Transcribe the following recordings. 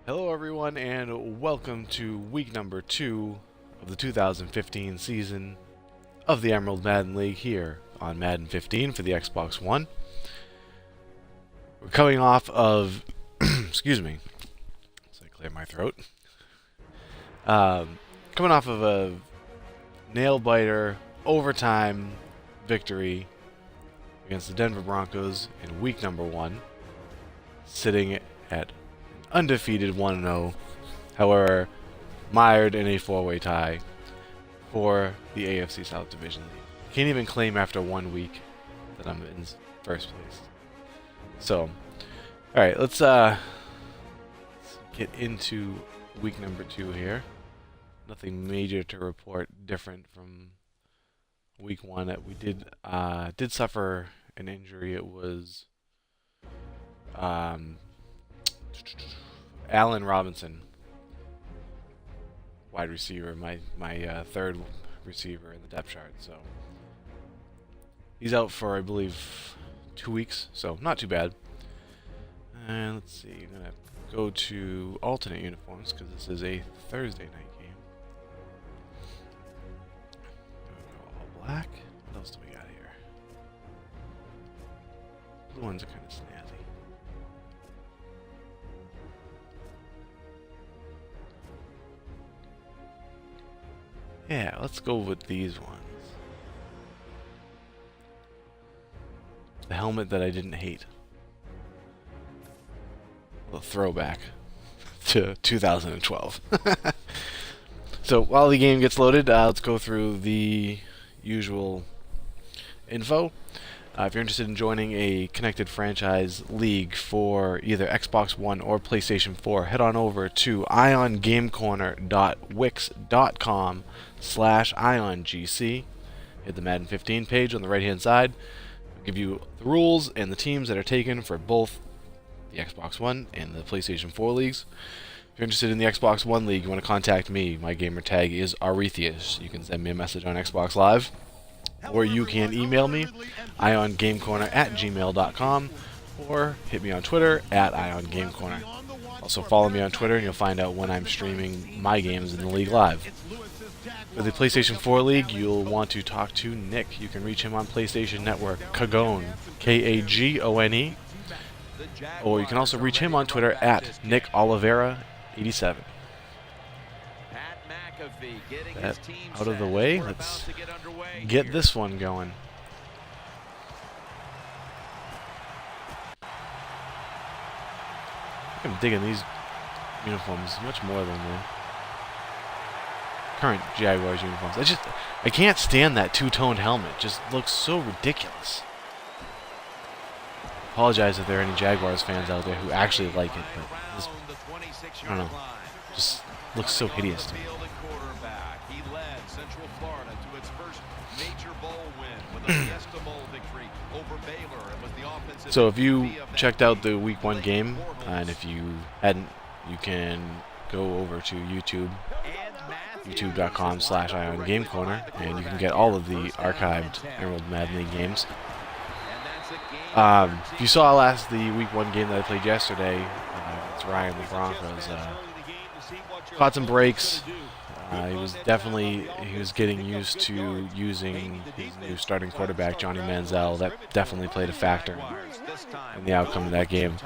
Hello everyone and welcome to week number 2 of the 2015 season of the Emerald Madden League here on Madden 15 for the Xbox One. We're coming off of, excuse me, so I clear my throat. Coming off of a nail-biter overtime victory against the Denver Broncos in week number 1, sitting at undefeated 1-0, however, mired in a four-way tie for the AFC South Division League. Can't even claim after 1 week that I'm in first place. So, alright, let's get into week number 2 here. Nothing major to report different from week 1. That we did suffer an injury. It was Allen Robinson, wide receiver, my third receiver in the depth chart. So he's out for, I believe, 2 weeks, so not too bad. And let's see, I'm gonna go to alternate uniforms because this is a Thursday night game. All black. What else do we got here? Blue ones are kind of snazzy. Yeah, let's go with these ones. The helmet that I didn't hate. A throwback to 2012. So while the game gets loaded, let's go through the usual info. If you're interested in joining a connected franchise league for either Xbox One or PlayStation 4, head on over to iongamecorner.wix.com/iongc. Hit the Madden 15 page on the right-hand side. It'll give you the rules and the teams that are taken for both the Xbox One and the PlayStation 4 leagues. If you're interested in the Xbox One league, you want to contact me. My gamer tag is Arethius. You can send me a message on Xbox Live, or you can email me, iongamecorner@gmail.com, or hit me on Twitter @iongamecorner. Also follow me on Twitter and you'll find out when I'm streaming my games in the league live. For the PlayStation 4 league, you'll want to talk to Nick. You can reach him on PlayStation Network, Kagone, Kagone, or you can also reach him on Twitter @NickOlivera87. That out of the way, let's get this one going. I'm digging these uniforms much more than the current Jaguars uniforms. I can't stand that two-toned helmet. It just looks so ridiculous. Apologize if there are any Jaguars fans out there who actually like it, but this, I don't know, just looks so hideous to me. So if you checked out the week 1 game, and if you hadn't, you can go over to YouTube, youtube.com/iongamecorner, and you can get all of the archived Emerald Madden League games. If you saw the week 1 game that I played yesterday, it's Ryan the Broncos, caught some breaks. He was getting used to using his new starting quarterback, Johnny Manziel. That definitely played a factor in the outcome of that game.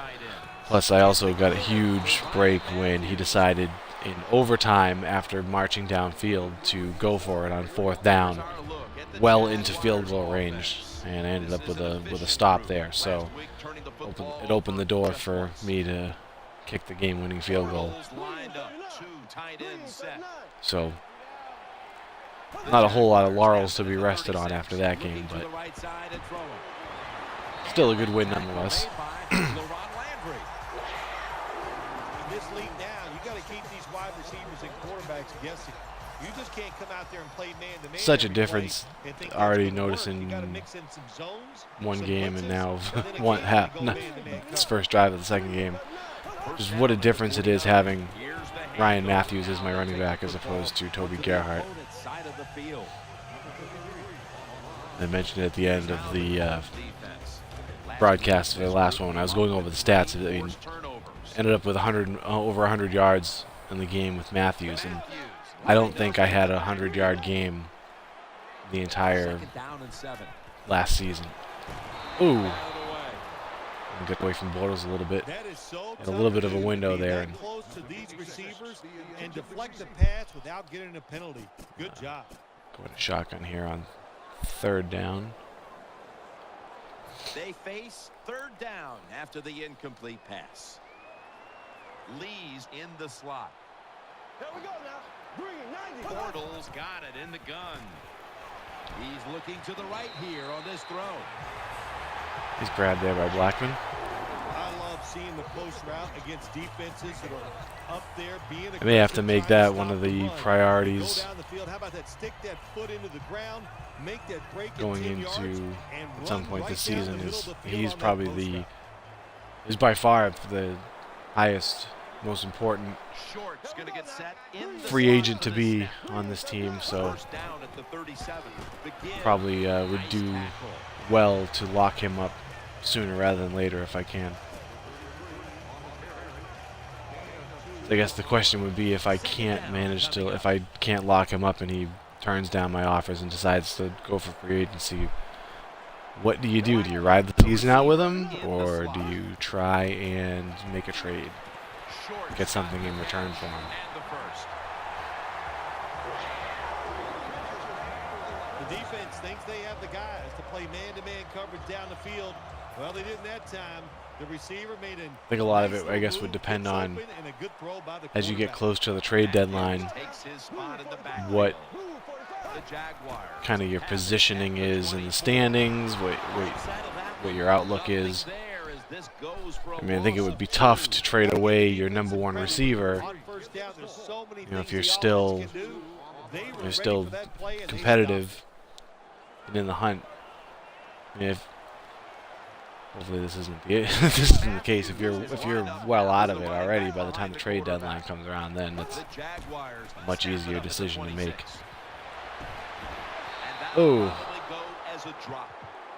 Plus, I also got a huge break when he decided in overtime, after marching downfield, to go for it on 4th down, well into field goal range, and I ended up with a stop there. So it opened the door for me to kick the game-winning field goal. So, not a whole lot of laurels to be rested on after that game, but still a good win nonetheless. Such a difference already noticing one game and now this first drive of the second game. Just what a difference it is having Ryan Matthews as my running back as opposed to Toby Gerhart. I mentioned it at the end of the broadcast for the last one when I was going over the stats. I mean, ended up with over 100 yards in the game with Matthews, and I don't think I had a 100-yard game the entire last season. Ooh. Get away from Bortles a little bit. Had a little bit of a window there. And close to these receivers and deflect the pass without getting a penalty. Good job. Go to shotgun here on 3rd down. They face 3rd down after the incomplete pass. Lee's in the slot. Here we go now. Bring it, 90. Bortles got it in the gun. He's looking to the right here on this throw. He's grabbed there by Blackman. I love seeing the post route against defenses that are up there being I may have to make that one of the priorities Go down the field. How about that? Stick that foot into the ground, make that break going into at some point this season. He's probably is by far the highest, most important free agent to be on this team, so probably would do well to lock him up sooner rather than later if I can. I guess the question would be if I can't lock him up and he turns down my offers and decides to go for free agency, what do? Do you ride the season out with him, or do you try and make a trade, get something in return for him? The defense thinks they have the guys to play man-to-man coverage down the field. Well, they didn't that time. The receiver made an I think a lot of it, I guess, would depend on, as you get close to the trade deadline, what kind of your positioning is in the standings, what your outlook is. I mean, I think it would be tough to trade away your #1 receiver, you know, if you're still competitive and in the hunt. I mean, hopefully this isn't the case. If you're well out of it already by the time the trade deadline comes around, then it's a much easier decision to make. Oh.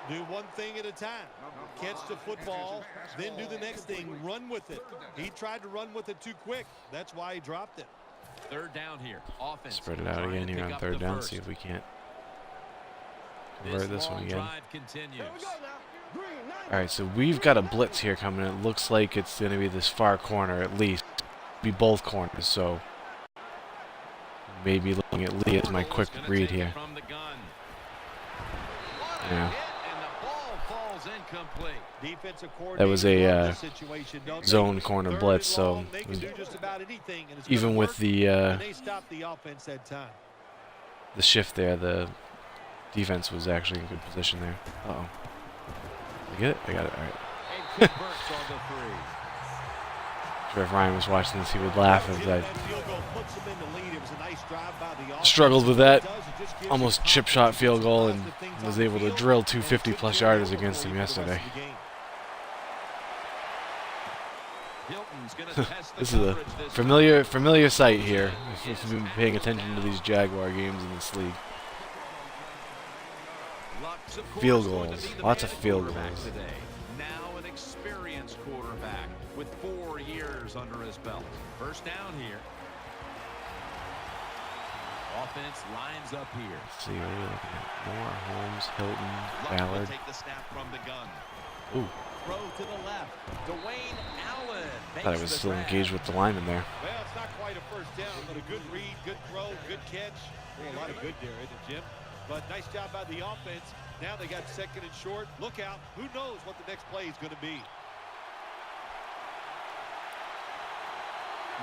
Do one thing at a time. Catch the football, then do the next thing. Run with it. He tried to run with it too quick. That's why he dropped it. 3rd down here. Offense. Spread it out again here on 3rd down. See if we can't convert this one again. All right, so we've got a blitz here coming. It looks like it's going to be this far corner at least. Be both corners, so maybe looking at Lee as my quick read here. Yeah. That was a zone corner blitz, so even with the shift there, the defense was actually in good position there. Uh-oh. I get it? I got it. All right. Sure, if Ryan was watching this, he would laugh as I struggled with that almost chip shot field goal and was able to drill 2 50-plus yarders against him yesterday. This is a familiar sight here if you've been paying attention to these Jaguar games in this league. Field goals, lots of field goals. Now an experienced quarterback with 4 years under his belt. 1st down here. Offense lines up here. Let's see what are we looking at? Moore, Holmes, Hilton, Ballard. Take the snap from the gun. Ooh. Throw to the left. Dwayne Allen. Thought I was still engaged with the lineman there. Well, it's not quite a 1st down, but a good read, good throw, good catch. A lot of good there, isn't it, Jim? But nice job by the offense. Now they got 2nd and short. Look out. Who knows what the next play is going to be.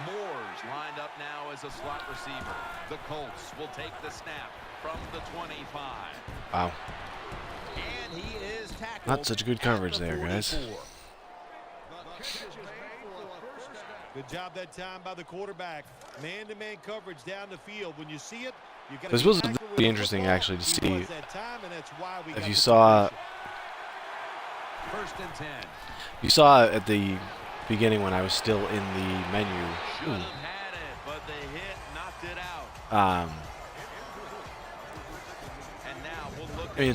Moore's lined up now as a slot receiver. The Colts will take the snap from the 25. Wow. And he is tackled. Not such good coverage there, guys. Good job that time by the quarterback. Man-to-man coverage down the field. When you see it, you got to. This was really interesting, actually, to see. If you saw, 1st and 10. You saw at the beginning when I was still in the menu. Should have had it, but the hit knocked it out. And now we'll look. I mean,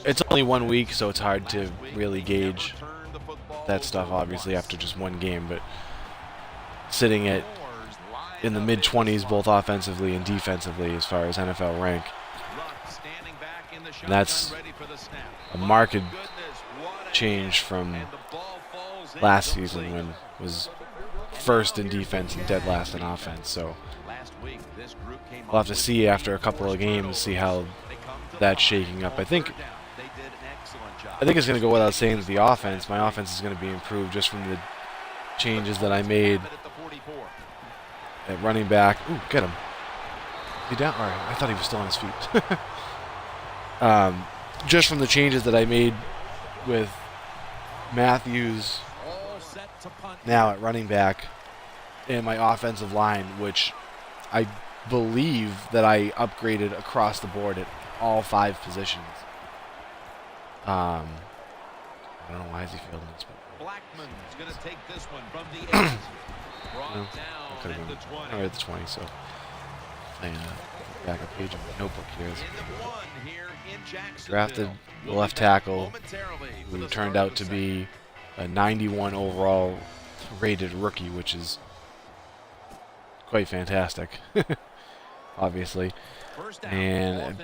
it's only 1 week, so it's hard to really gauge that stuff. Obviously, after just one game, but sitting at in the mid-20s both offensively and defensively as far as NFL rank. And that's a marked change from last season when it was first in defense and dead last in offense. So we'll have to see after a couple of games, see how that's shaking up. I think it's going to go without saying that my offense is going to be improved just from the changes that I made at running back. Ooh, get him. Is he down? All right, I thought he was still on his feet. Just from the changes that I made with Matthews now at running back and my offensive line, which I believe that I upgraded across the board at all 5 positions. I don't know why is he fielding this, but Blackman's going to take this one from the edge. Brought no, down at the 20. All right, the 20. So playing back a page of my notebook here. Drafted the left tackle, who turned out to be a 91 overall rated rookie, which is quite fantastic, obviously. And I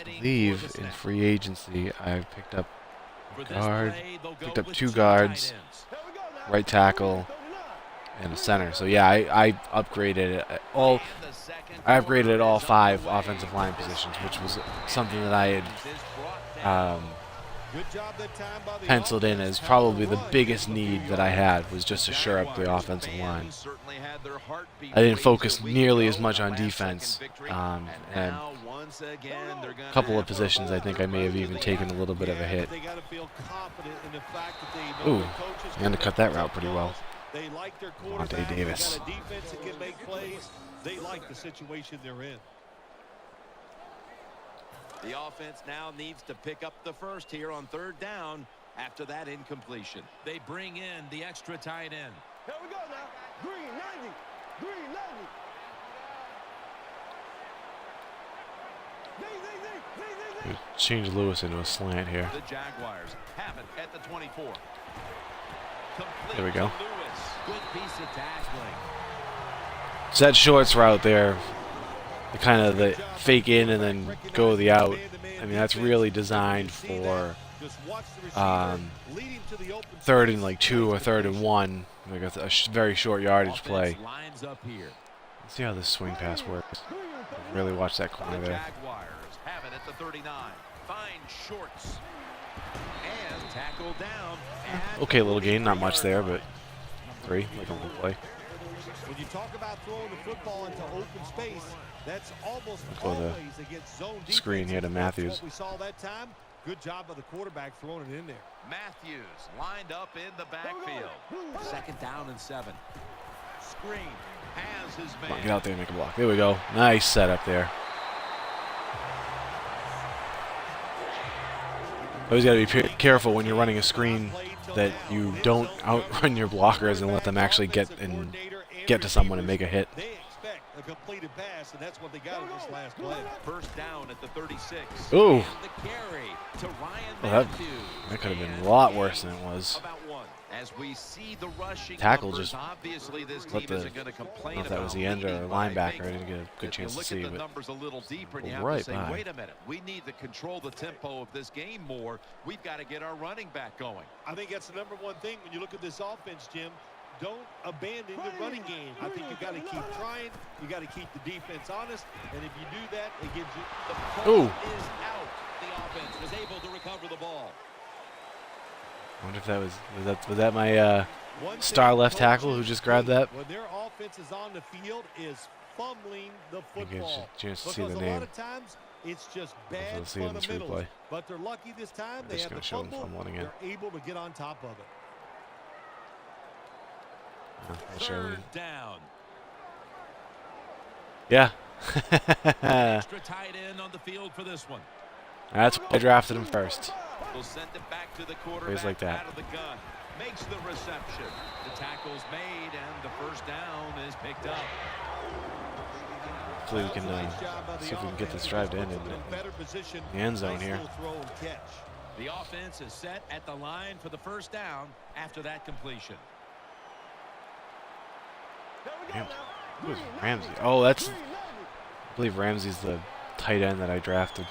believe in free agency I picked up a guard, picked up 2 guards, right tackle, and a center. So yeah, I upgraded all. I upgraded at all 5 offensive line positions, which was something that I had penciled in as probably the biggest need that I had, was just to shore up the offensive line. I didn't focus nearly as much on defense, and a couple of positions I think I may have even taken a little bit of a hit. Ooh, he undercut that route pretty well. Monte Davis. They like the situation they're in. The offense now needs to pick up the first here on 3rd down after that incompletion. They bring in the extra tight end. Here we go now. Green 90. Green 90. We change Lewis into a slant here. The Jaguars have it at the 24. Complete There we go. Lewis. Good piece of tackling. So that shorts route there, the kind of the fake in and then go the out. I mean, that's really designed for 3rd and like 2 or 3rd and 1, like a very short yardage play. Let's see how this swing pass works. Really watch that corner there. Jaguars have it at the 39. Fine shorts. And tackle down. Okay, little gain, not much there, but 3, like a little play. When you talk about throwing the football into open space, that's almost Go the always against zone defense. screen here to Matthews. What we saw that time, good job by the quarterback throwing it in there. Matthews lined up in the backfield. 2nd down and 7. Screen has his man. Come on, get out there and make a block. There we go. Nice setup there. Always got to be careful when you're running a screen that you don't outrun your blockers and let them actually get to someone and make a hit. They expect a completed pass, and that's what they got in this last play. 1st down at the 36. Ooh. And the carry to Ryan Well, Matthews. that could have been a lot worse than it was. About 1. As we see the rushing Tackle numbers, just obviously this let team the, isn't going to I complain don't know if that was the about end or leading a by linebacker. big. I didn't get a good chance to If see, you look at the but numbers a little deeper, and you have right to say, by. wait a minute, we need to control the tempo of this game more. We've got to get our running back going. I think that's the #1 thing when you look at this offense, Jim. Don't abandon the running game. I think you've got to keep trying. You got to keep the defense honest, and if you do that, it gives you The Ooh. ball is out. The offense was able to recover the ball. I wonder if that was that my star left tackle who just grabbed that. When their offense is on the field is fumbling the Didn't get a football. chance to see Because the a lot name. of times it's just bad Let's see it in this fundamentals. replay. But they're lucky this time. They just have gonna the show them fumble. fumbling again. They're able to get on top of it. I'll show you. 3rd down. Yeah. Extra tight end on the field for this one. That's why I drafted him first. We'll send it back to the Plays quarterback like that. out of the gun. Makes the reception. The tackle's made, and the 1st down is picked up. Hopefully we can see if we can get this drive to end in the end zone here. The offense is set at the line for the 1st down after that completion. Who is Ramsey? Oh, that's... I believe Ramsey's the tight end that I drafted.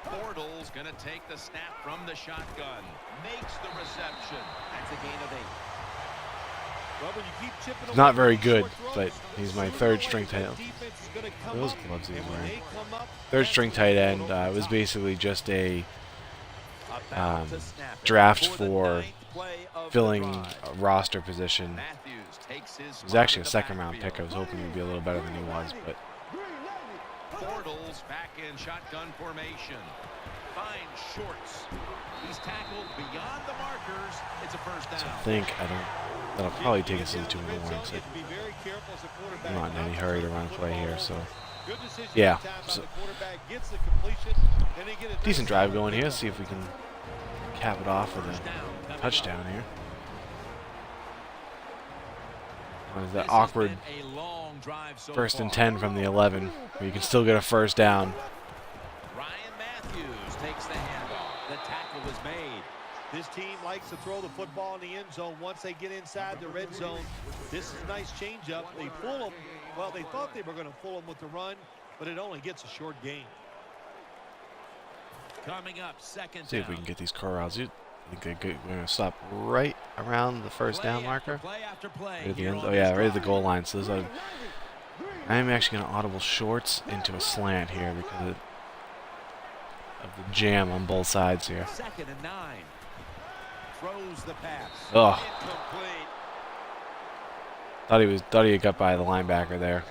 Bortles going to take the snap from the shotgun. Makes the reception. That's a gain of 8. Well, when you keep chipping He's not away very those good, short throws, but he's my you know third what string the tight end. defense is gonna come Those up, gloves he was and when wearing. they come up, Third that's string when tight you end go over the was top. basically just a About to snap it draft the for ninth play of the filling drive. a roster position. Matthews takes his It was spot actually in a the second-round pick. I backfield. was hoping he'd be a little better than he was, but Bortles back in shotgun formation. Finds Shorts. He's tackled beyond the markers. It's a first down. I think that'll probably take us into 2 in the morning. So I'm not in any hurry to run a play here, so yeah. So decent drive going here. See if we can cap it off with a touchdown here. That awkward first and 10 from the 11, where you can still get a first down. Ryan Matthews takes the handoff. The tackle was made. This team likes to throw the football in the end zone once they get inside the red zone. This is a nice changeup. They pull them. Well, they thought they were going to pull them with the run, but it only gets a short gain. Coming up, second See if we down. can get these corrals. I think we're going to stop right around the first down marker. Play after play Right at the here end. on Oh yeah, this right at the drive. goal line. So I'm actually going to audible shorts into a slant here because of the jam on both sides here. 2nd and 9. Throws the pass. Oh, Incomplete. thought he had got by the linebacker there.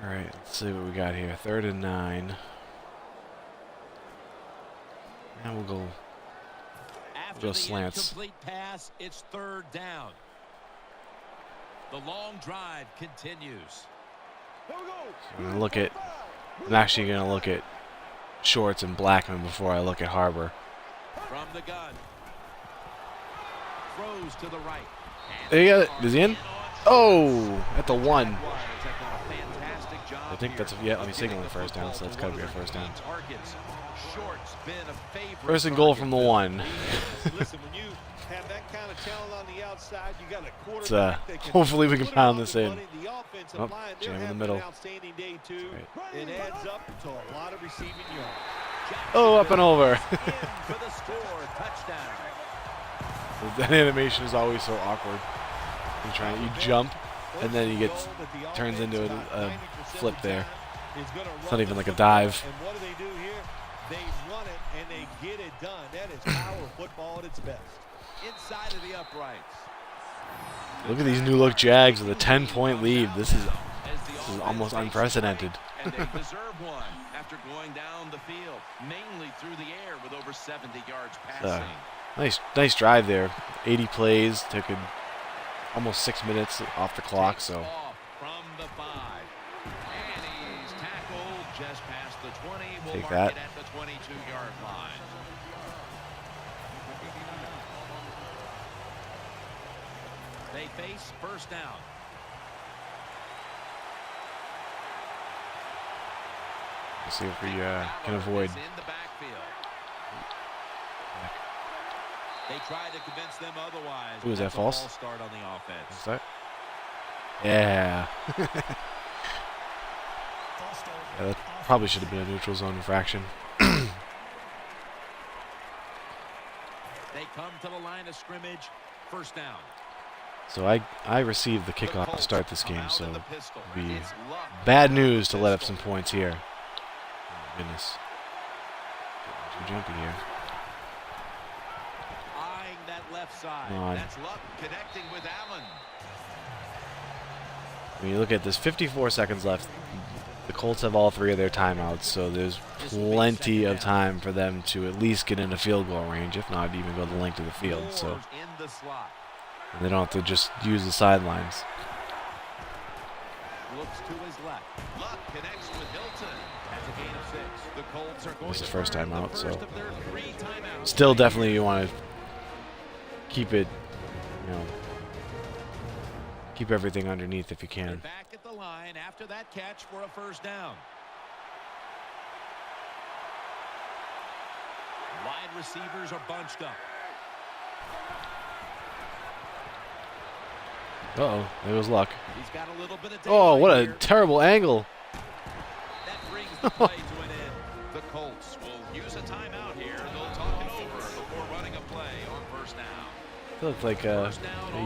All right, let's see what we got here. 3rd and 9. And we'll go. After the slants. incomplete pass, it's 3rd down. The long drive continues. So I'm actually going to look at Shorts and Blackman before I look at Harbor. From the gun. Throws to the right. There you got it. Is he in? Oh, at the 1. I think that's let me signal the first down, so that's got to be a first down. First and goal from the 1. Listen, when you have that kind of talent on the outside, you got a It's, quarterback that can hopefully we can put it pound on this the in. money. The offensive Oh, line, jam they're in the having middle. an outstanding day too. Right. It adds up to a lot of receiving yards. Oh, up and over. In for the score, touchdown. That animation is always so awkward. You jump, and then he turns into a flip there. It's not even like a dive. And what do? Here they run it and they get it done. That is power football at its best. Inside of the uprights. Look at these new look Jags with a 10-point lead. This is almost unprecedented. And they deserve one after going down the field, mainly through the air with over 70 yards passing. Nice drive there. 80 plays, took almost 6 minutes off the clock. So Off from the 5. And he's tackled just past the 20. We'll Take mark that. it at the 22-yard line. They face first down. let's see if we can avoid. It's in the backfield. They tried to convince them otherwise. Ooh, is that That's a false? false start on the offense. What's that? Yeah. Yeah, that probably should have been a neutral zone infraction. They come to the line of scrimmage. First down. So I received the kickoff to start this game, so Out in the it'd pistol. be It's Luck. bad news to let up some points here. Oh my goodness. Getting too jumpy here. Eyeing that left side. Come on. That's Luck connecting with Allen. When you look at this, 54 seconds left. The Colts have all 3 of their timeouts, so there's plenty of time for them to at least get into field goal range, if not even go the length of the field. So Moore in the slot. and they don't have to just use the sidelines. Looks to his left. Luck connects with Hilton. That's a gain of 6. The Colts are going This is to first burn time the out, so first of their 3 timeouts. Still, definitely you want to keep it, keep everything underneath if you They're can. back at the line after that catch for a first down. Wide receivers are bunched up. Uh-oh, there was luck. He's got a little bit of Oh, what a here. terrible angle. That brings the play to an end. The Colts will use a timeout here. They'll talk it over before running a play on first down. It looked like a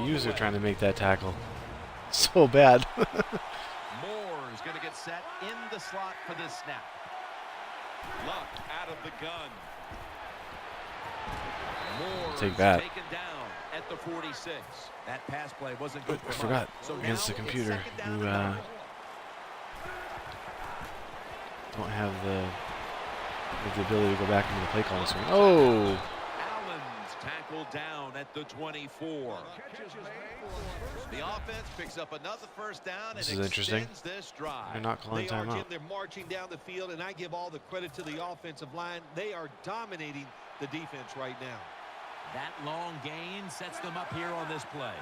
user trying to make that tackle. So bad. Moore's going to get set in the slot for this snap. Luck out of the gun. Moore's Take that. taken down at the 46. That pass play wasn't good for I forgot. him. So Against the now it's computer, second down you and don't have the ability to go back into the play calling screen. Oh! Allen's tackled down at the 24. The offense picks up another first down. This and is interesting. extends this drive. They're not calling They are, Jim. timeout. They're marching down the field, and I give all the credit to the offensive line. They are dominating the defense right now. That long gain sets them up here on this play.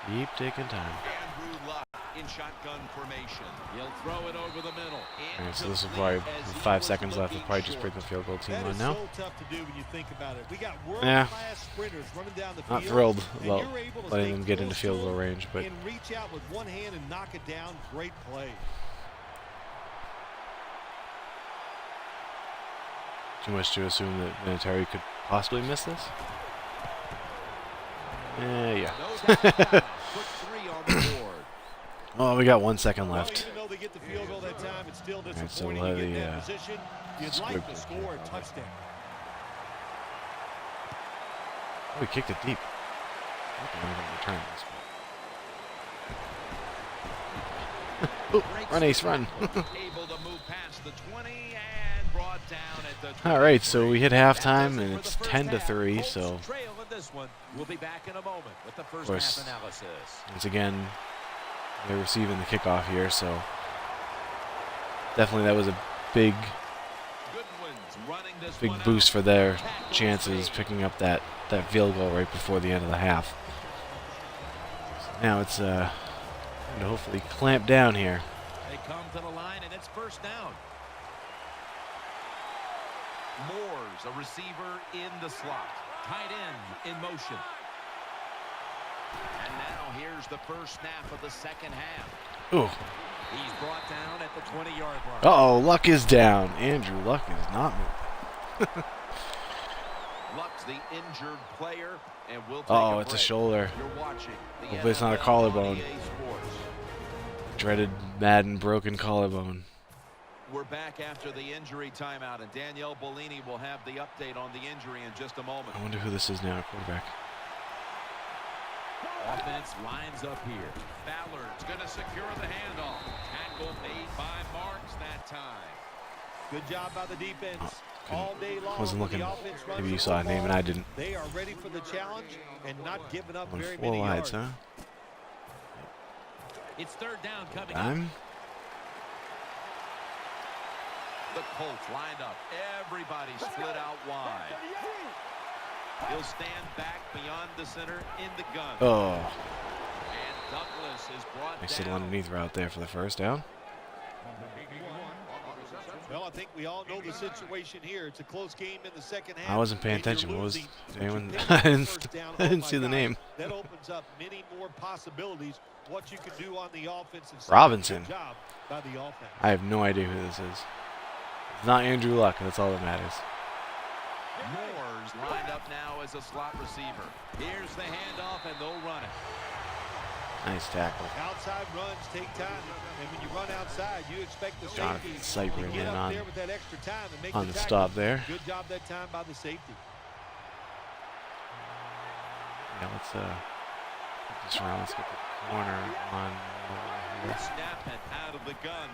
Keep taking time. Andrew Luck in shotgun formation. He'll throw it over the middle. Alright, so this will probably, with 5 seconds left, we'll probably just break the field goal team That on is now. so tough to do when you think about it. We got Yeah. world-class sprinters running down the Not field, thrilled and about you're able to letting stay them get into close field to goal them range, but and reach out with one hand and knock it down. Great play. too much to assume that Vinatieri could possibly miss this. Yeah. No doubt about it. Put 3 on the board. Oh, we got 1 second left. Even though they get the field goal that time, it's still so disappointing we'll to have get in the, that position. You'd squib like to kick score a here. touchdown. Oh, we kicked it deep. I think I'm gonna return this. Oh, run, Ace, run. Able to move past the 20 and brought down at the All right, so we hit halftime, That and does it's it for the 10 to first half. 3. Colts So trail in this one. We'll be back in a moment with the first course. half analysis. once again, they're receiving the kickoff here. So definitely that was a big Goodwin's running this big one boost out. for their Tackle chances saved. picking up that field goal right before the end of the half. So now it's time to hopefully clamp down here. They come to the line, and it's first down. Moore's a receiver in the slot. Tight end in motion. And now here's the first snap of the second half. Ooh. He's brought down at the 20-yard line. Uh-oh, Luck is down. Andrew Luck is not moving. Luck's the injured player, and we'll take Uh-oh, a it's a break. shoulder. You're watching the Hopefully it's not a NFL collarbone. on EA Sports. Dreaded Madden broken collarbone. We're back after the injury timeout, and Danielle Bellini will have the update on the injury in just a moment. I wonder who this is now, quarterback. Offense lines up here. Ballard's going to secure the handoff. Tackle made by Marks that time. Good job by the defense. All day long. Wasn't when the looking. offense runs Maybe you the saw a name and football, I didn't. They are ready for the challenge and not giving up On very 4 many wides, yards. huh? It's third down coming up. Dime? The Colts lined up. Everybody split out wide. He'll stand back beyond the center in the gun. Oh, And Douglas is brought nice little down. underneath route there for the first down. Well, I think we all know the situation here. It's a close game in the second half. I wasn't paying and you're attention. What was losing, but anyone? you pick I up the didn't, first down. I Oh didn't my see the gosh. name. That opens up many more possibilities. What you can do on the offensive side. Robinson. Good job by the offense. I have no idea who this is. It's not Andrew Luck. That's all that matters. Moore's lined up now as a slot receiver. Here's the handoff, and they'll run it. Nice tackle. Outside runs take time, and when you run outside, you expect the Jonathan safety to Cypher get in up on- there with that extra time and make on the the tackle. stop there. Good job that time by the safety. Yeah, let's flip this around. Let's get the corner on over here. Snapping out of the gun.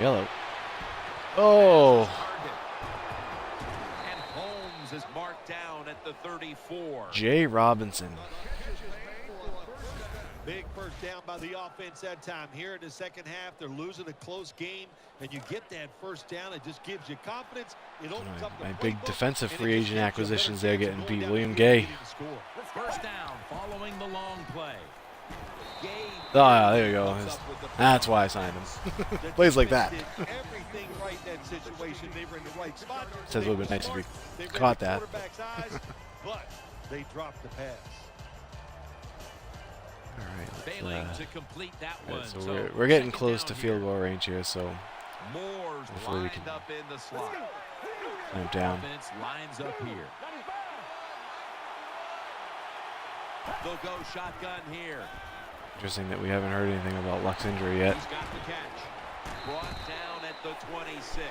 Yellow. Oh, Target. And Holmes is marked down at the 34. Jay Robinson. Big first down by the offense that time. Here in the second half, they're losing a close game, and you get that first down. It just gives you confidence. It opens up the My big playbook, defensive and it free just agent gives you a acquisitions better there chance of getting going beat. down William the field and Gay. getting the score. First down following the long play. Gay Oh, yeah, there you go. comes up with the That's first why I down. signed him. The Plays like defense that. did everything right in that situation. They were in the right spot. Says it would have They been nice if were he smart. They read caught the that. quarterback's eyes, but they dropped the pass. Failing to complete that one. So we're getting close to field goal range here, so Moore's hopefully we lined can up in the slot. clamp down. Offense lines up here. They'll go shotgun here. Interesting that we haven't heard anything about Luck's injury yet. He's got the catch. Brought down at the 26.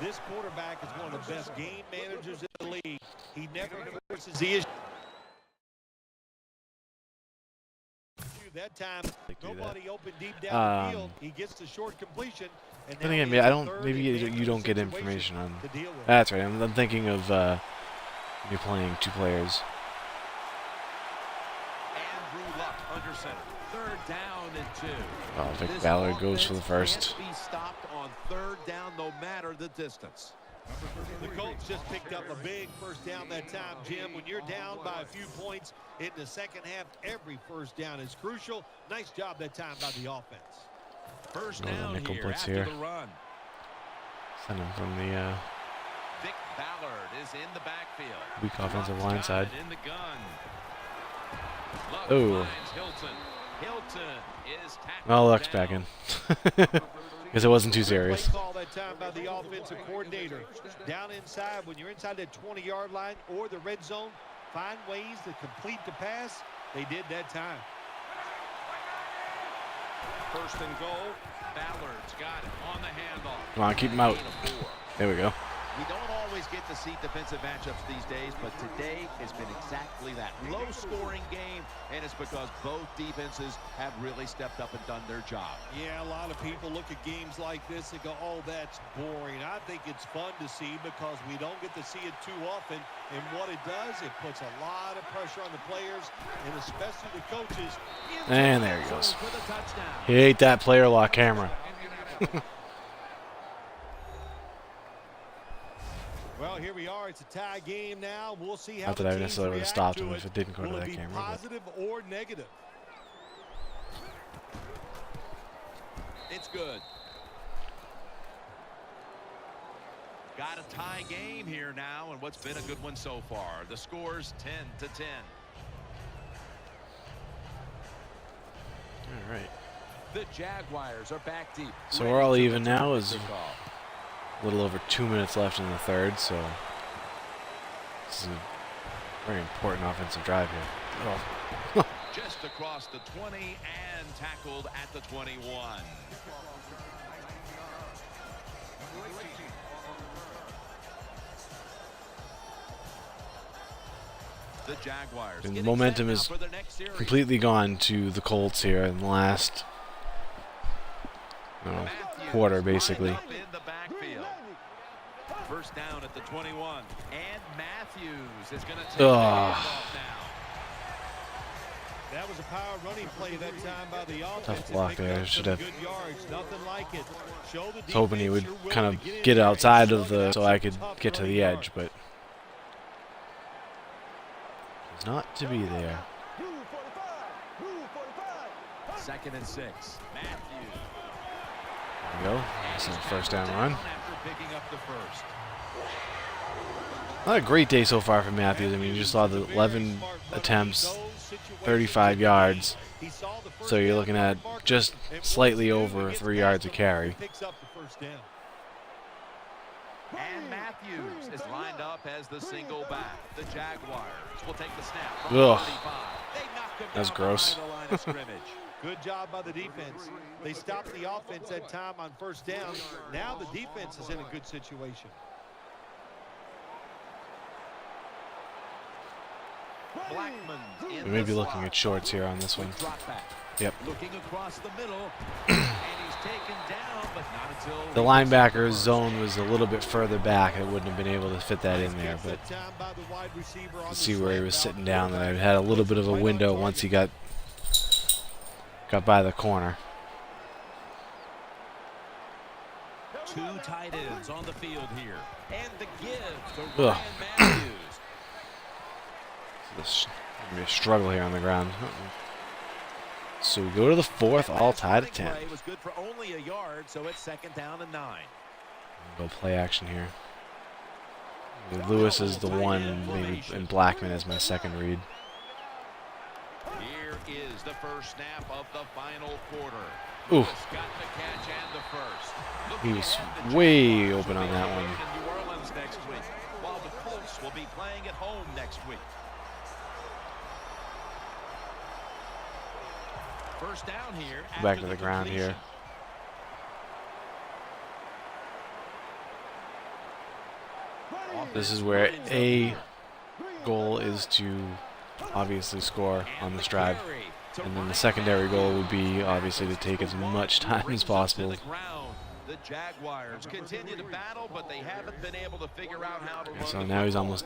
This quarterback is one of the best game managers in the league. He never forces the issue. That time, nobody opened deep down the field. He gets the short completion. And Then again, I don't. Maybe you don't get information on. That's right. I'm thinking of you're playing two players. Andrew Luck under center. Third down and 2. Oh, Vic Ballard goes for the first. Can't be stopped on third down, no matter the distance. The Colts just picked up a big first down that time, Jim. When you're down by a few points in the second half, every first down is crucial. Nice job that time by the offense. First Go to down nickel here blitz after here. the run. Send him from the Vic Ballard is in the backfield. weak offensive Luck's line got side. it in the gun. Luck Oh. finds Hilton. Hilton is tackled Well, Luck's down. back in. Because it wasn't too serious. Play call that time by the offensive coordinator. Down inside, when you're inside that 20-yard line or the red zone, find ways to complete the pass. They did that time. First and goal. Ballard's got it on the handoff. Come on, keep him out. Gain of 4. There we go. We don't always get to see defensive matchups these days, but today has been exactly that. Low-scoring game, and it's because both defenses have really stepped up and done their job. Yeah, a lot of people look at games like this and go, oh, that's boring. I think it's fun to see because we don't get to see it too often. And what it does, it puts a lot of pressure on the players and especially the coaches. And there he goes. For the touchdown. He ate that player lock camera. Well, here we are. It's a tie game now. We'll see how Not that the I teams necessarily would have react stopped to him it. if it didn't go to Will it that be camera. But positive or negative? It's good. Got a tie game here now, and what's been a good one so far. The score's 10-10. all right. The Jaguars are back deep. So ready we're all to even now. return Is the kickoff. a little over 2 minutes left in the third. So this is a very important offensive drive here. Oh. Just across the 20 and tackled at the 21. The Jaguars. And getting momentum set now is for their next series. Completely gone to the Colts here in the last Matthews quarter, lined basically. up in the backfield. First down at the 21. And Matthews is going to take the handoff now. That was a power running play that time by the offense. Tough block It picked there. up Should some have. good yards. Nothing like it. Show the I was hoping he defense would you're willing kind of to in get there and outside of slug it the out so some I could tough get to early the yards. edge, but he's not to be there. Rule 45. Rule 45. Second and 6. Matthews. There we go. This is a first down run. After picking up the first. Not a great day so far for Matthews. I mean, you just saw the 11 attempts, 35 yards. So you're looking at just slightly over 3 yards a carry. Picks up the first down. And Matthews is lined up as the single back. The Jaguars will take the snap from Ugh. 35. They knock him That's down gross. behind the line of scrimmage. Good job by the defense. They stopped the offense that time on first down. Now the defense is in a good situation. Blackman in We may the be looking slot. at shorts here on this one. Drop back. Yep. Looking across the middle. And he's taken down, but not until The linebacker's zone was a little bit further back. I wouldn't have been able to fit that in there, but That time by the wide receiver on you the see where he slant was route. sitting down. And I had a little bit of a window once he got by the corner. two tight ends on the field here. And the give to Ugh. Ryan Matthews. This gonna be a struggle here on the ground. So we go to the fourth, all tied at 10. Play was good for only a yard, so it's second down and 9. Go play action here. Lewis is the one, and maybe and Blackman is my second read. Here plays the first snap of the final quarter. Ooh. Got the catch and the first. He was way open on that one. In New Orleans next week, while the Colts will be playing at home next week. First down here. Back to the ground here. This is where a goal is to obviously score on this drive. And then the secondary goal would be obviously to take as much time as possible. The Jaguars continue to battle, but they haven't been able to figure out how to. So now he's almost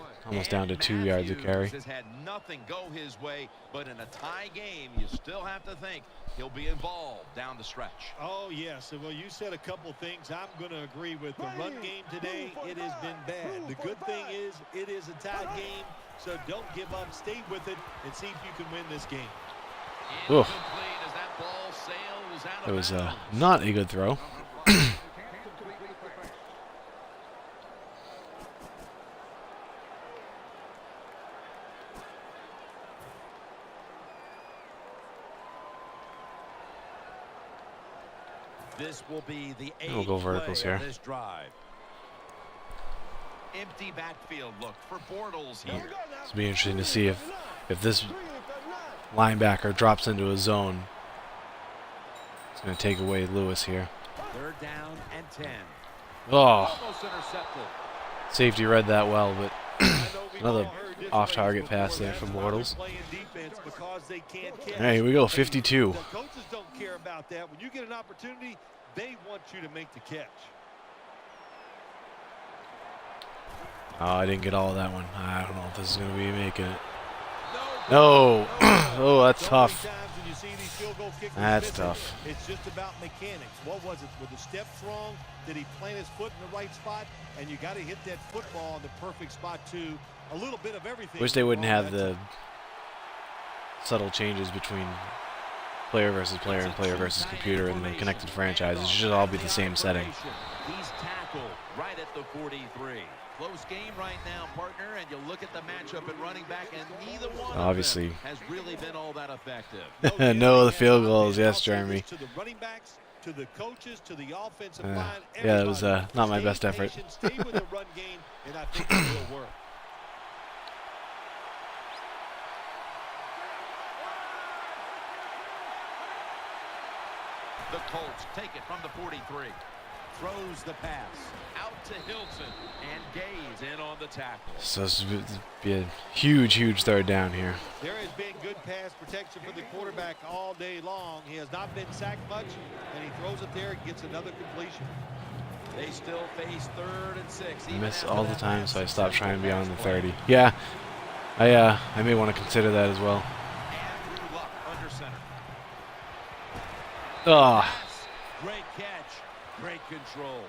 down to 2 yards of carry. Has had nothing go his way, but in a tie game, you still have to think he'll be involved down the stretch. Oh, yes. Well, you said a couple things I'm going to agree with. The run game today, it has been bad. The good thing is it is a tie game, so don't give up. Stay with it and see if you can win this game. Oof. It was not a good throw. This will be the We'll go verticals here. This drive. Empty backfield look for Bortles here. It'll be interesting to see if this linebacker drops into a zone. It's going to take away Lewis here. Third down and 10. Oh, Almost intercepted. safety read that well, but another off-target pass there from Bortles. All right, here we go, 52. The coaches don't care about that. When you get an opportunity, they want you to make the catch. Oh, I didn't get all of that one. I don't know if this is going to be making it. No. Oh, that's tough. That's tough. It's just about mechanics. What was it? Were the steps wrong? Did he plant his foot in the right spot? And you got to hit that football in the perfect spot too. A little bit of everything. Wish they wouldn't have the subtle changes between player versus player and player versus computer in the connected franchises. It should all be the same setting. He's tackled right at the 43. Close game right now, partner, and you look at the matchup at running back, and neither one Obviously. of them has really been all that effective. No, the field goals. Yes, Jeremy. To the running backs, to the coaches, to the offensive line. Yeah, that was not my best effort. Stay with the run game, and I think it will work. The Colts take it from the 43. Throws the pass out to Hilton, and Gaze in on the tackle. So this would be a huge, huge third down here. There has been good pass protection for the quarterback all day long. He has not been sacked much, and he throws it there and gets another completion. They still face 3rd and 6. I miss all the time, so I stopped trying beyond the 30. Yeah, I may want to consider that as well. Andrew Luck under center. Oh. Great catch. Great control.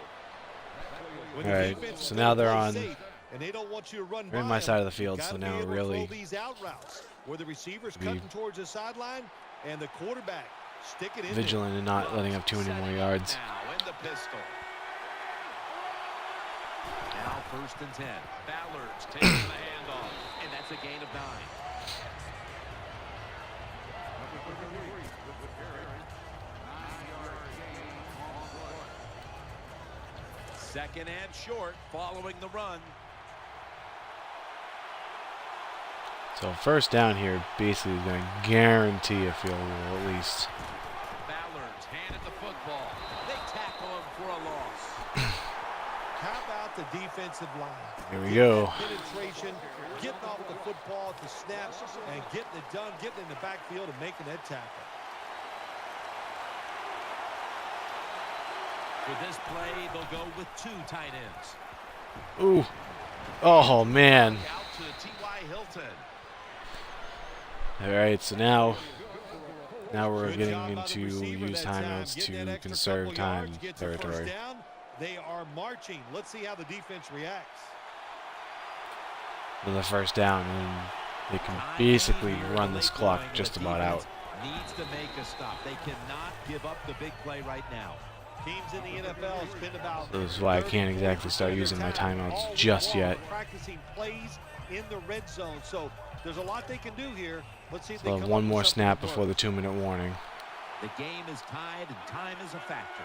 When All right, defense so now they're on. safe, and they don't want you to run They're in by my them, side of the field, you so gotta now be able to really throw these out routes where the receiver's be cutting towards the sideline and the quarterback stick it in vigilant and not letting up too many more yards. Now in the pistol. Now 1st and 10. Ballard's taking the handoff, and that's a gain of 9. Second and short following the run. So first down here basically is going to guarantee a field goal at least. Ballard's handed the football. They tackle him for a loss. How about the defensive line? Here we go. Penetration, getting off the football at the snap, and getting it done, getting in the backfield and making that tackle. For this play, they'll go with 2 tight ends. Ooh. Oh, man. Out to T.Y. Hilton. All right, so now we're getting into use timeouts to conserve time territory. They are marching. Let's see how the defense reacts. For the first down, and they can basically run this clock just about out. Needs to make a stop. They cannot give up the big play right now. Teams in the NFL spend about. So this is why I can't exactly start using my timeouts just yet. Practicing plays in the red zone. So There's a lot they can do here. Let's see if So they come one up with more something snap to before work. the 2-minute warning. The game is tied, and time is a factor.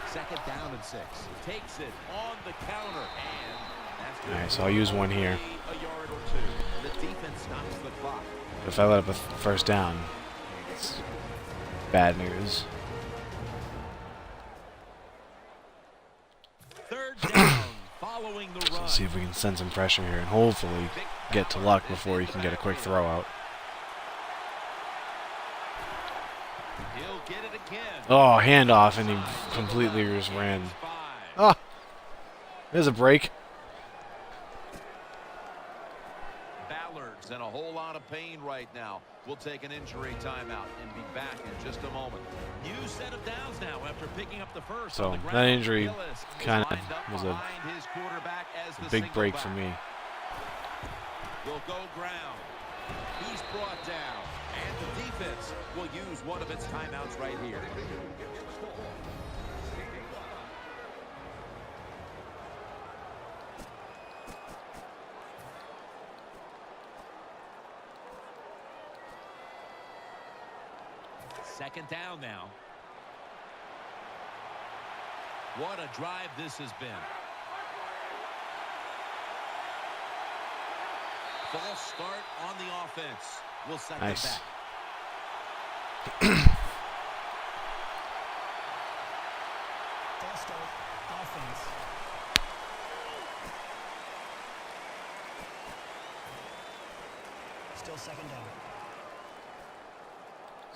Second down and 6. Takes it on the counter, and that's All right, so I'll use one here. a yard or two. The defense stops the clock. If I let up a first down, it's bad news. Third down, following the run. Let's see if we can send some pressure here and hopefully get to luck before he can get a quick throw out. He'll get it again. Oh, handoff, and he completely just ran. Oh, there's a break. Ballard's in a whole lot of pain right now. We'll take an injury timeout and be back in just a moment. New set of downs now after picking up the first. So on the that ground. injury Gillis kind lined of up was behind his quarterback as the a big single break back. for me. Will go ground. He's brought down. And the defense will use one of its timeouts right here. Second down now. What a drive this has been. False start on the offense. We'll set them Nice. back. False start. Offense. Still second down.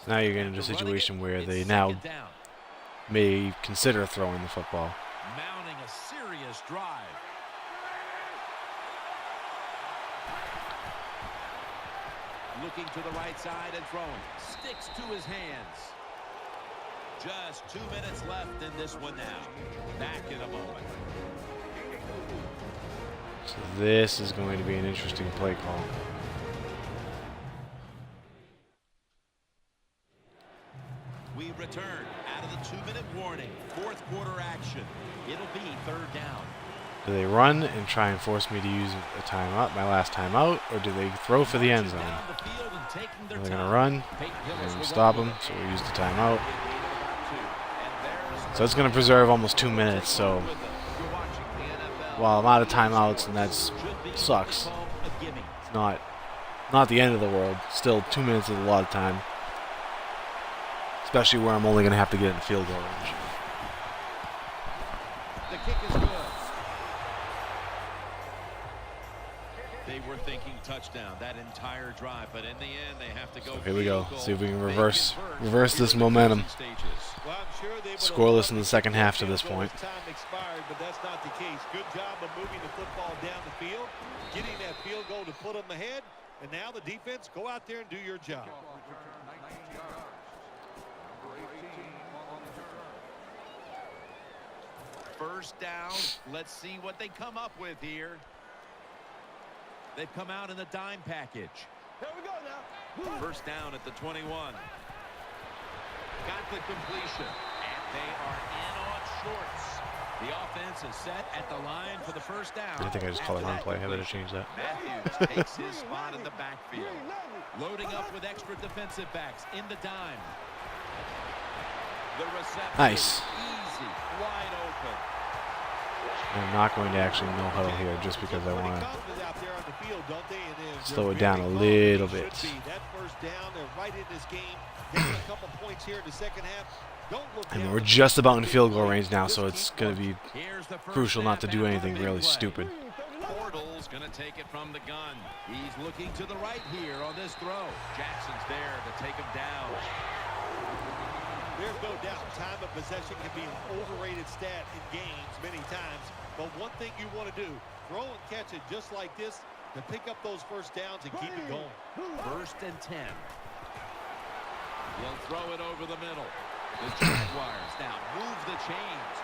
So now you're getting into a situation where It's they now second down. may consider throwing the football. Mounting a serious drive. Looking to the right side and throwing. Sticks to his hands. Just 2 minutes left in this one now. Back in a moment. So this is going to be an interesting play call. We return out of the 2-minute warning. Fourth quarter action. It'll be third down. Do they run and try and force me to use a timeout, my last timeout, or do they throw for the end zone? Down the field and taking their They're going to time. run, Peyton Hillis and will stop run them, with so it. we'll use the timeout. And there's So it's going to preserve almost 2 minutes, so with them. You're watching the NFL. while I'm out of timeouts, and that Should be sucks, what they call a gimme. it's not the end of the world. Still, 2 minutes is a lot of time, especially where I'm only going to have to get in the field goal range. The kick is good. They were thinking touchdown that entire drive, but in the end they have to go. So here we go. field goal. See if we can They reverse convert this here in the momentum. closing stages. Well, I'm sure they would have Scoreless loved in the to second see half to field this goal point. as time expired, but that's not the case. Good job of moving the football down the field, getting that field goal to put them ahead, and now the defense, go out there and do your job. First down. Let's see what they come up with here. They've come out in the dime package. Here we go now. First down at the 21. Got the completion. And they are in on shorts. The offense is set at the line for the first down. I think I just called a run play. I better change that. Matthews takes his spot in the backfield. Loading up with extra defensive backs in the dime. The reception. Nice. Easy. Wide open. I'm not going to actually no huddle here just because I want to slow it down a little bit. That first down, they're right in this game. Taking a couple points here in the second half. Don't look I mean, down we're the just field. about in field goal range now, so it's Just going to keep be Here's the first crucial not to snap do after anything the big really play. stupid. Portal's going to take it from the gun. He's looking to the right here on this throw. Jackson's there to take him down. There's no doubt time of possession can be an overrated stat in games many times. But one thing you want to do, throw and catch it just like this to pick up those first downs and keep it going. First and 10. He'll throw it over the middle. The Jaguars now move the chains.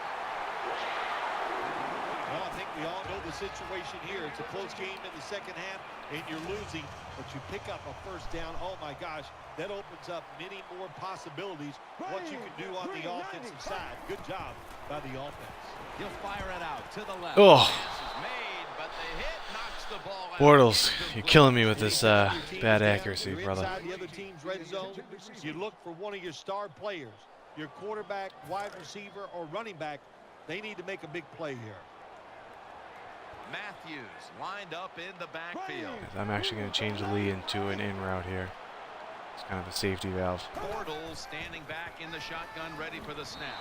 Well, I think we all know the situation here. It's a close game in the second half, and you're losing, but you pick up a first down. Oh, my gosh, that opens up many more possibilities, what you can do on the offensive side. Good job by the offense. He'll fire it out to the left. Oh. Pass is made, but the hit knocks the ball Bortles, you're killing me with this bad accuracy, brother. Inside the other team's red zone, you look for one of your star players, your quarterback, wide receiver, or running back. They need to make a big play here. Matthews lined up in the backfield. I'm actually going to change the lead into an in route here. It's kind of a safety valve. Bortles standing back in the shotgun, ready for the snap.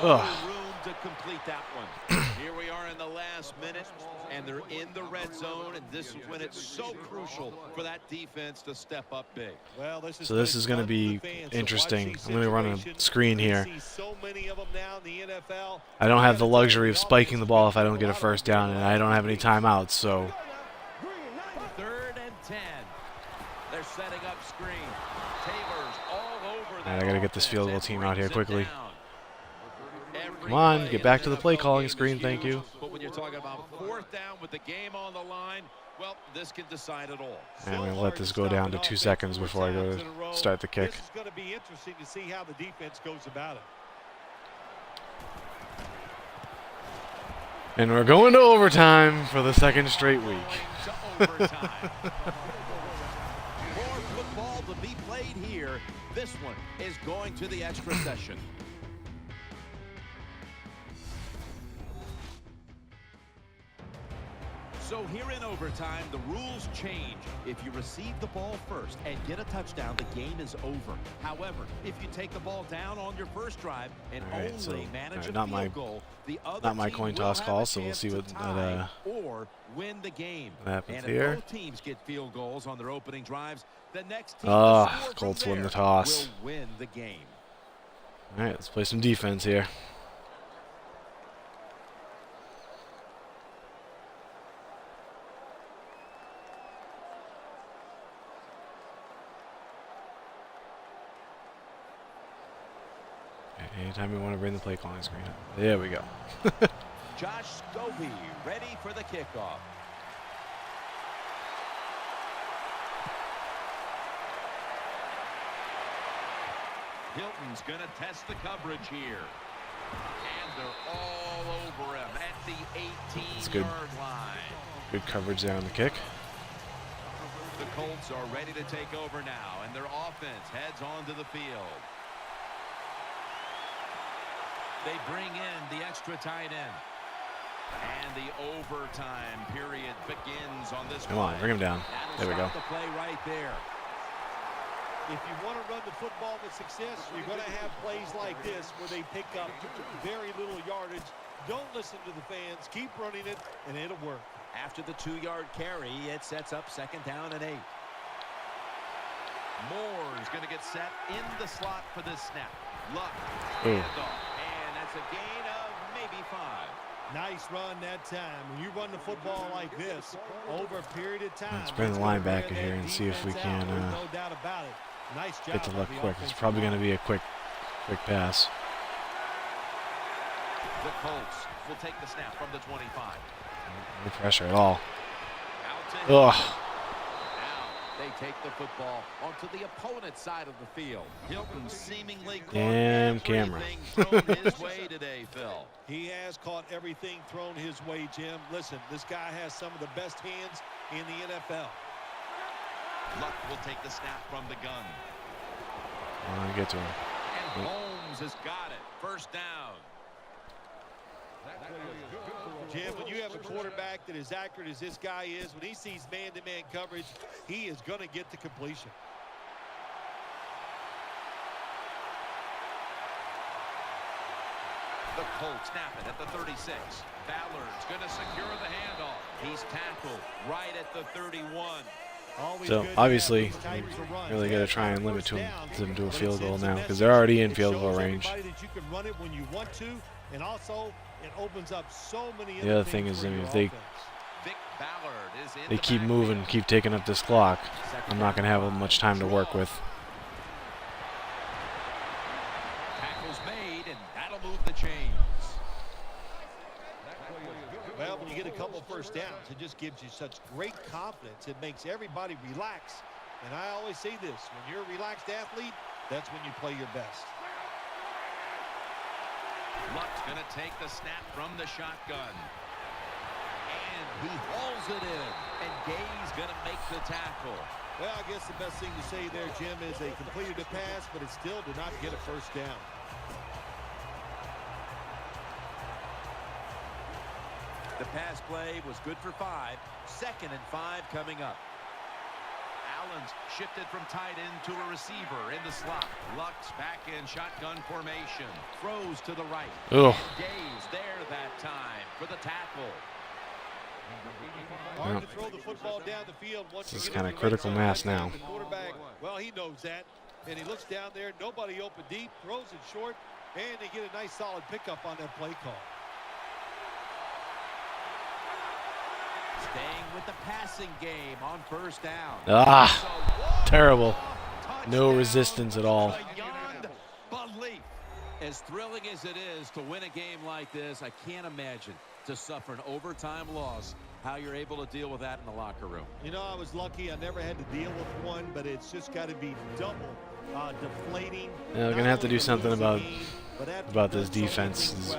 No room to complete that one. Here we are in the last minute, and they're in the red zone, and this is when it's so crucial for that defense to step up big. Well, So this is going to be interesting. I'm going to run a screen here. I don't have the luxury of spiking the ball if I don't get a first down, and I don't have any timeouts, so 3rd and 10. They're setting up screen. Taylor's all over that. I got to get this field goal offense team and out here brings it quickly. down. Every Come on, play get in back the to the NFL play calling game screen, is thank you. huge, but when you're talking about 4th down with the game on the line, well, this can decide it all. And I'm going to let this go down to 2 seconds before I go to start the kick. This is going to be interesting to see how the defense goes about it. And we're going to overtime for the 2nd straight week. Going to overtime. More football to be played here. This one is going to the extra session. So here in overtime, the rules change. If you receive the ball first and get a touchdown, the game is over. However, if you take the ball down on your first drive and Alright, only so, manage a not field my- goal, the other not my team coin will toss have call, a so we'll chance see to what tie or win the game. happens and here. if both teams get field goals on their opening drives, the next team to Ah, score from Colts win the there toss. will win the game. All right, let's play some defense here. Anytime we want to bring the play calling screen up. There we go. Josh Scobie ready for the kickoff. Hilton's going to test the coverage here. And they're all over him at the 18-yard line. Good coverage there on the kick. The Colts are ready to take over now, and their offense heads onto the field. They bring in the extra tight end. And the overtime period begins on this Come on, play. bring him down. There we go. The play right there. If you want to run the football with success, you're going to have plays like this where they pick up very little yardage. Don't listen to the fans. Keep running it, and it'll work. After the 2-yard carry, it sets up 2nd down and 8. Moore is going to get set in the slot for this snap. Luck, handoff, and that's a gain of maybe 5. Nice run that time. When you run the football like this over a period of time, Let's bring the linebacker here and see if we can no doubt about it. Nice job get to look by the quick. It's offensive probably going to line. be a quick pass. The Colts will take the snap from the 25. No pressure at all. Out to Ugh. Now they take the football onto the opponent's side of the field. Hilton seemingly caught Damn camera. everything thrown his way today, Phil. He has caught everything thrown his way, Jim. Listen, this guy has some of the best hands in the NFL. Luck will take the snap from the gun. Get to him. And Holmes has got it. First down. Jim, when you have a quarterback that is accurate as this guy is, when he sees man-to-man coverage, he is going to get to completion. The Colts snap it at the 36. Ballard's going to secure the handoff. He's tackled right at the 31. So obviously, really got to try and limit them to a field goal now because they're already in field goal range. The other thing is, I mean, if they keep moving, keep taking up this clock, I'm not going to have much time to work with. Tackles made, and that'll move the chains. Well, when you get a couple first downs, it just gives you such great confidence. It makes everybody relax. And I always say this, when you're a relaxed athlete, that's when you play your best. Luck's going to take the snap from the shotgun. And he hauls it in. And Gay's going to make the tackle. Well, I guess the best thing to say there, Jim, is they completed a pass, but it still did not get a first down. The pass play was good for 5. 2nd and 5 coming up. Allen's shifted from tight end to a receiver in the slot. Lux back in shotgun formation. Throws to the right. Ugh. Gay's there that time for the tackle. Hard to throw the football down the field once This is you kind get of in the red critical zone. mass now. The quarterback, well, he knows that, and he looks down there. Nobody open deep, throws it short, and they get a nice solid pickup on that play call. Staying with the passing game on 1st down. Ah, terrible. No resistance at all. Beyond belief. As thrilling as it is to win a game like this, I can't imagine to suffer an overtime loss, how you're able to deal with that in the locker room. You know, I was lucky. I never had to deal with one, but it's just got to be double deflating. Yeah, they're going to have to do something about this defense.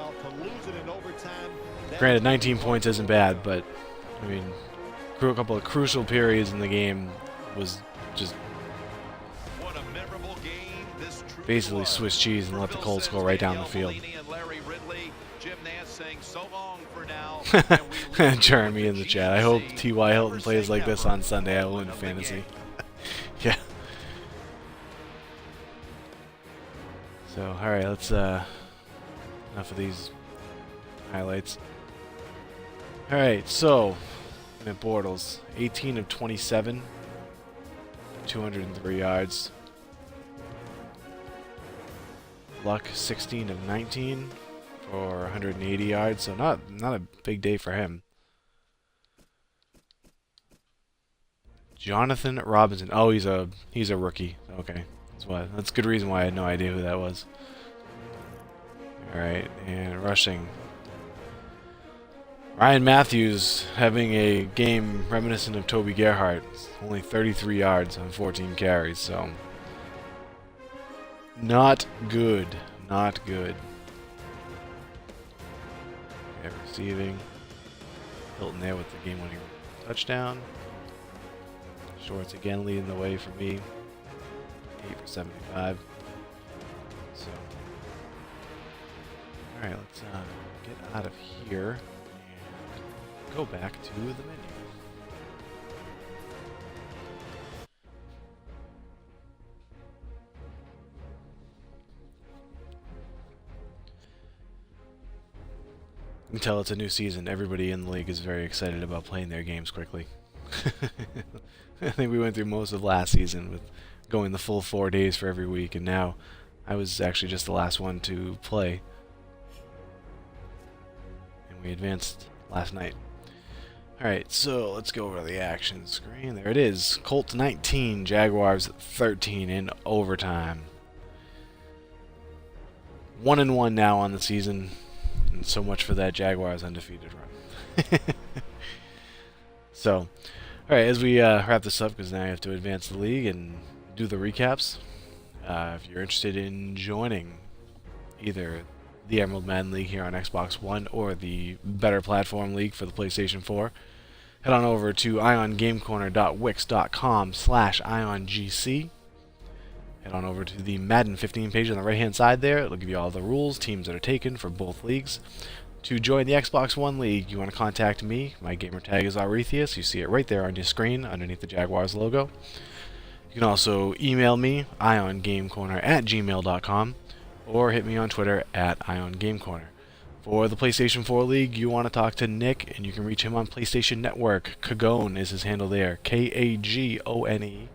Granted, 19 points isn't bad, but, I mean, a couple of crucial periods in the game was just What a memorable game this truly basically was. Swiss cheese and let the Colts go right down the field. Jim Nance saying so long for now. Jeremy in the chat. I hope T.Y. Hilton plays like this on Sunday. I will win fantasy. Yeah. So, alright, let's, enough of these highlights. Alright, so, Matt Bortles, 18 of 27, 203 yards. Luck, 16 of 19 for 180 yards, so not a big day for him. Jonathan Robinson. Oh, he's a rookie. Okay, that's a good reason why I had no idea who that was. All right, and rushing. Ryan Matthews having a game reminiscent of Toby Gerhart. Only 33 yards on 14 carries, so not good. Not good. Okay, receiving. Hilton there with the game-winning touchdown. Shorts again leading the way for me. 8 for 75. So, all right, let's get out of here and go back to the menu. You can tell it's a new season. Everybody in the league is very excited about playing their games quickly. I think we went through most of last season with going the full 4 days for every week, and now I was actually just the last one to play. And we advanced last night. Alright, so let's go over to the action screen. There it is. Colts 19, Jaguars 13 in overtime. 1-1 now on the season. And so much for that Jaguars undefeated run. So, alright, as we wrap this up, because now I have to advance the league and do the recaps. If you're interested in joining either the Emerald Madden League here on Xbox One or the Better Platform League for the PlayStation 4, head on over to iongamecorner.wix.com/iongc. Head on over to the Madden 15 page on the right-hand side there. It'll give you all the rules, teams that are taken for both leagues. To join the Xbox One League, you want to contact me. My gamer tag is Arethius. You see it right there on your screen underneath the Jaguars logo. You can also email me, iongamecorner@gmail.com, or hit me on Twitter @iongamecorner. For the PlayStation 4 League, you want to talk to Nick, and you can reach him on PlayStation Network. Kagone is his handle there, Kagone.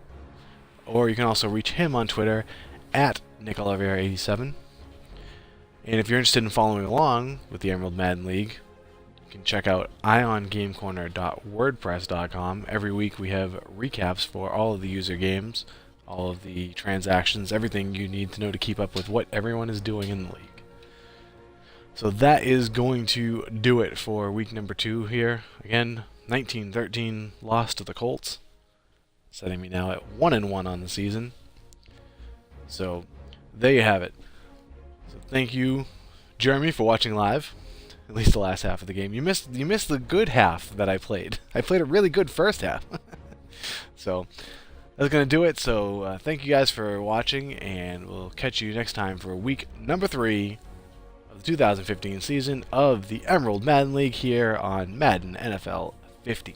Or you can also reach him on Twitter @NickOliveira87. And if you're interested in following along with the Emerald Madden League, you can check out iongamecorner.wordpress.com. Every week we have recaps for all of the user games, all of the transactions, everything you need to know to keep up with what everyone is doing in the league. So that is going to do it for week number 2 here. Again, 19-13 loss to the Colts, setting me now at 1-1 on the season. So there you have it. So thank you, Jeremy, for watching live. At least the last half of the game. You missed the good half that I played. I played a really good first half. So that's going to do it. So thank you guys for watching, and we'll catch you next time for week number 3 of the 2015 season of the Emerald Madden League here on Madden NFL 15.